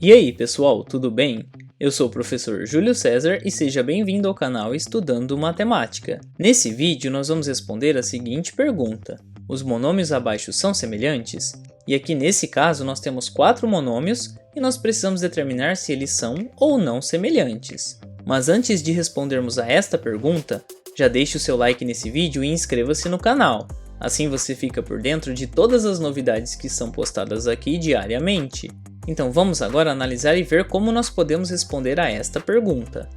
E aí, pessoal, tudo bem? Eu sou o professor Júlio César e seja bem-vindo ao canal Estudando Matemática. Nesse vídeo, nós vamos responder a seguinte pergunta: os monômios abaixo são semelhantes? E aqui nesse caso, nós temos 4 monômios e nós precisamos determinar se eles são ou não semelhantes. Mas antes de respondermos a esta pergunta, já deixe o seu like nesse vídeo e inscreva-se no canal. Assim você fica por dentro de todas as novidades que são postadas aqui diariamente. Então vamos agora analisar e ver como nós podemos responder a esta pergunta.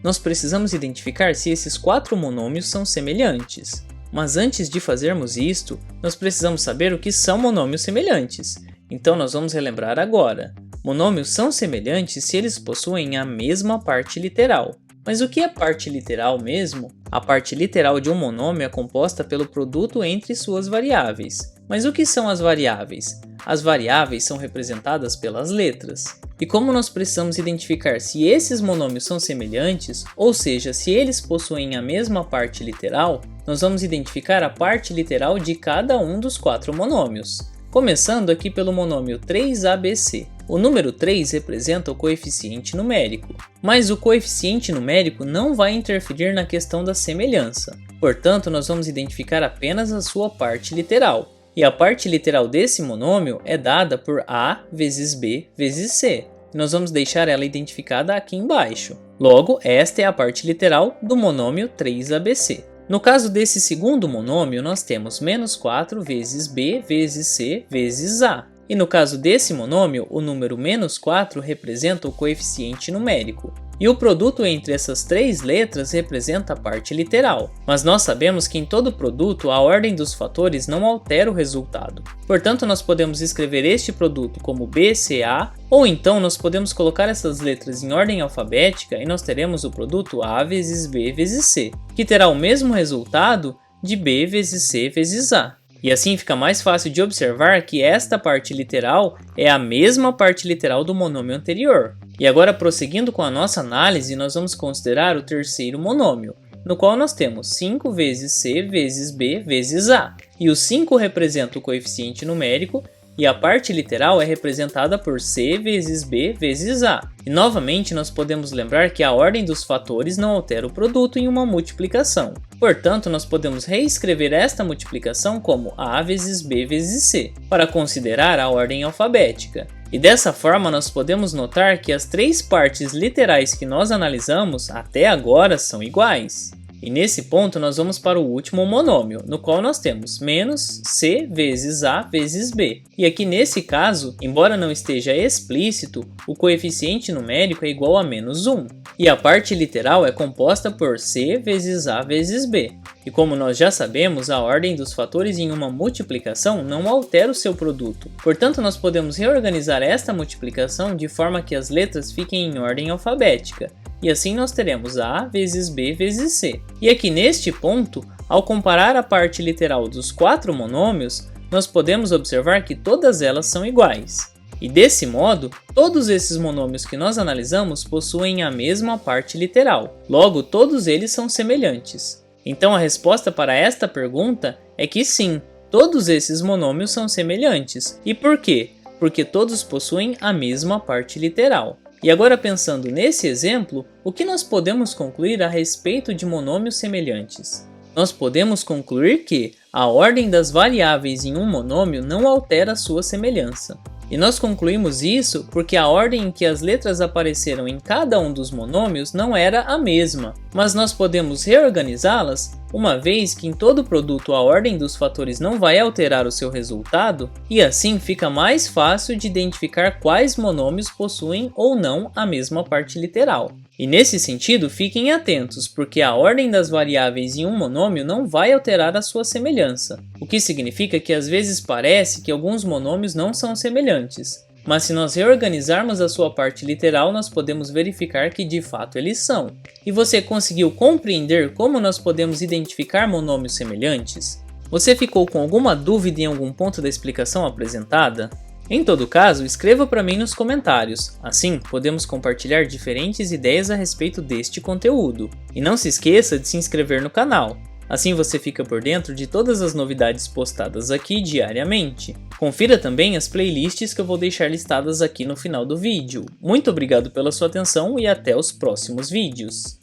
Nós precisamos identificar se esses 4 monômios são semelhantes. Mas antes de fazermos isto, nós precisamos saber o que são monômios semelhantes. Então nós vamos relembrar agora. Monômios são semelhantes se eles possuem a mesma parte literal. Mas o que é parte literal mesmo? A parte literal de um monômio é composta pelo produto entre suas variáveis. Mas o que são as variáveis? As variáveis são representadas pelas letras. E como nós precisamos identificar se esses monômios são semelhantes, ou seja, se eles possuem a mesma parte literal, nós vamos identificar a parte literal de cada um dos 4 monômios. Começando aqui pelo monômio 3ABC. O número 3 representa o coeficiente numérico, mas o coeficiente numérico não vai interferir na questão da semelhança. Portanto, nós vamos identificar apenas a sua parte literal. E a parte literal desse monômio é dada por A vezes B vezes C. Nós vamos deixar ela identificada aqui embaixo. Logo, esta é a parte literal do monômio 3ABC. No caso desse segundo monômio, nós temos menos 4 vezes B vezes C vezes A. E no caso desse monômio, o número menos 4 representa o coeficiente numérico. E o produto entre essas 3 letras representa a parte literal. Mas nós sabemos que em todo produto a ordem dos fatores não altera o resultado. Portanto, nós podemos escrever este produto como BCA, ou então nós podemos colocar essas letras em ordem alfabética e nós teremos o produto A vezes B vezes C, que terá o mesmo resultado de B vezes C vezes A. E assim fica mais fácil de observar que esta parte literal é a mesma parte literal do monômio anterior. E agora, prosseguindo com a nossa análise, nós vamos considerar o terceiro monômio, no qual nós temos 5 vezes C vezes B vezes A. E o 5 representa o coeficiente numérico e a parte literal é representada por C vezes B vezes A. E novamente nós podemos lembrar que a ordem dos fatores não altera o produto em uma multiplicação. Portanto, nós podemos reescrever esta multiplicação como A vezes B vezes C, para considerar a ordem alfabética. E dessa forma nós podemos notar que as 3 partes literais que nós analisamos até agora são iguais. E nesse ponto nós vamos para o último monômio, no qual nós temos menos C vezes A vezes B. E aqui nesse caso, embora não esteja explícito, o coeficiente numérico é igual a menos 1. E a parte literal é composta por C vezes A vezes B. E como nós já sabemos, a ordem dos fatores em uma multiplicação não altera o seu produto. Portanto, nós podemos reorganizar esta multiplicação de forma que as letras fiquem em ordem alfabética. E assim nós teremos A vezes B vezes C. E aqui neste ponto, ao comparar a parte literal dos 4 monômios, nós podemos observar que todas elas são iguais. E desse modo, todos esses monômios que nós analisamos possuem a mesma parte literal. Logo, todos eles são semelhantes. Então a resposta para esta pergunta é que sim, todos esses monômios são semelhantes. E por quê? Porque todos possuem a mesma parte literal. E agora, pensando nesse exemplo, o que nós podemos concluir a respeito de monômios semelhantes? Nós podemos concluir que a ordem das variáveis em um monômio não altera a sua semelhança. E nós concluímos isso porque a ordem em que as letras apareceram em cada um dos monômios não era a mesma, mas nós podemos reorganizá-las, uma vez que em todo produto a ordem dos fatores não vai alterar o seu resultado, e assim fica mais fácil de identificar quais monômios possuem ou não a mesma parte literal. E nesse sentido, fiquem atentos, porque a ordem das variáveis em um monômio não vai alterar a sua semelhança, o que significa que às vezes parece que alguns monômios não são semelhantes, mas se nós reorganizarmos a sua parte literal, nós podemos verificar que de fato eles são. E você conseguiu compreender como nós podemos identificar monômios semelhantes? Você ficou com alguma dúvida em algum ponto da explicação apresentada? Em todo caso, escreva para mim nos comentários, assim podemos compartilhar diferentes ideias a respeito deste conteúdo. E não se esqueça de se inscrever no canal. Assim você fica por dentro de todas as novidades postadas aqui diariamente. Confira também as playlists que eu vou deixar listadas aqui no final do vídeo. Muito obrigado pela sua atenção e até os próximos vídeos.